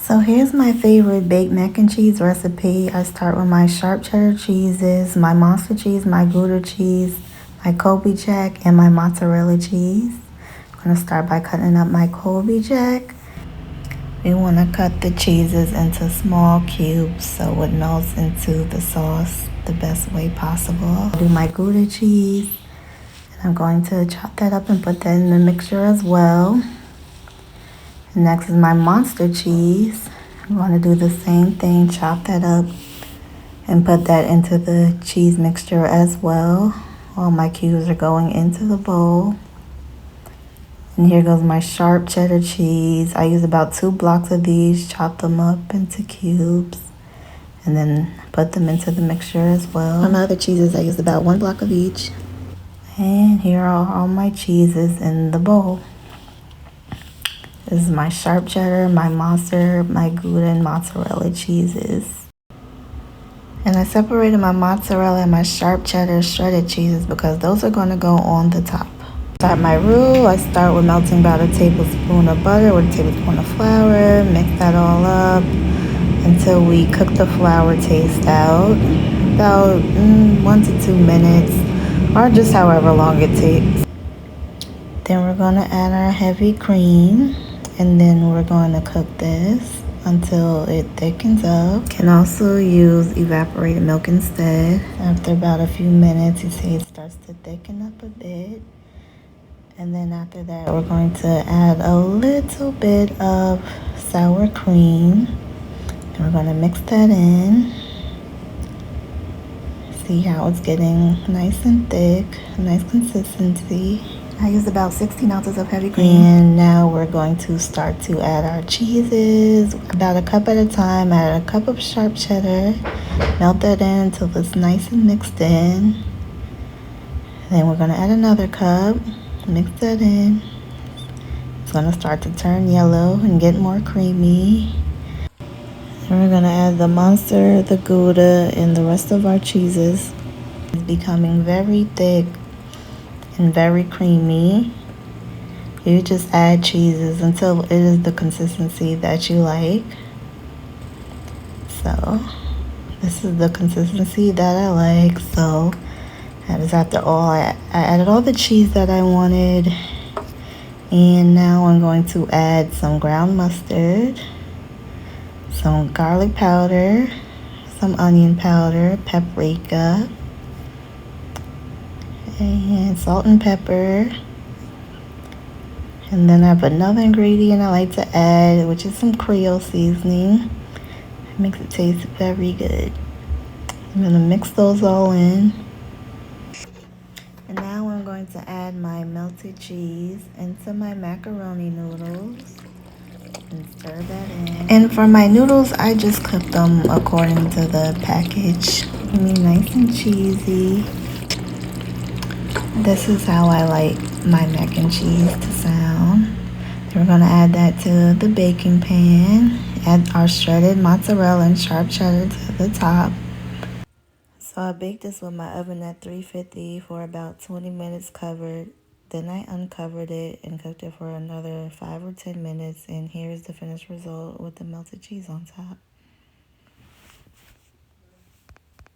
So here's my favorite baked mac and cheese recipe. I start with my sharp cheddar cheeses, my monster cheese, my Gouda cheese, my Colby Jack, and my mozzarella cheese. I'm going to start by cutting up my Colby Jack. We want to cut the cheeses into small cubes so it melts into the sauce the best way possible. I'll do my Gouda cheese, and I'm going to chop that up and put that in the mixture as well. Next is my monster cheese. I'm going to do the same thing, chop that up and put that into the cheese mixture as well. All my cubes are going into the bowl. And here goes my sharp cheddar cheese. I use about 2 blocks of these, chop them up into cubes, and then put them into the mixture as well. On my other cheeses, I use about 1 block of each. And here are all my cheeses in the bowl. This is my sharp cheddar, my monster, my Gouda, and mozzarella cheeses. And I separated my mozzarella and my sharp cheddar shredded cheeses because those are going to go on the top. Start my roux. I start with melting about a tablespoon of butter with a tablespoon of flour. Mix that all up until we cook the flour taste out. About 1 to 2 minutes, or just however long it takes. Then we're going to add our heavy cream, and then we're going to cook this until it thickens up. Can also use evaporated milk instead. After about a few minutes, you see it starts to thicken up a bit. And then after that, we're going to add a little bit of sour cream. And we're going to mix that in. See how it's getting nice and thick, nice consistency. I used about 16 ounces of heavy cream. And now we're going to start to add our cheeses, about a cup at a time. Add a cup of sharp cheddar, melt that in until it's nice and mixed in. Then we're going to add another cup. Mix that in. It's going to start to turn yellow and get more creamy. And we're going to add the monster, the Gouda, and the rest of our cheeses. It's becoming very thick and very creamy. You just add cheeses until it is the consistency that you like. So this is the consistency that I like. So that is after all. I added all the cheese that I wanted. And now I'm going to add some ground mustard, some garlic powder, some onion powder, paprika, and salt and pepper. And then I have another ingredient I like to add, which is some Creole seasoning. It makes it taste very good. I'm going to mix those all in. And now I'm going to add my melted cheese into my macaroni noodles and stir that in. And for my noodles, I just cook them according to the package. Nice and cheesy. This is how I like my mac and cheese to sound. Then we're going to add that to the baking pan. Add our shredded mozzarella and sharp cheddar to the top. So I baked this with my oven at 350 for about 20 minutes covered. Then I uncovered it and cooked it for another 5 or 10 minutes. And here's the finished result with the melted cheese on top.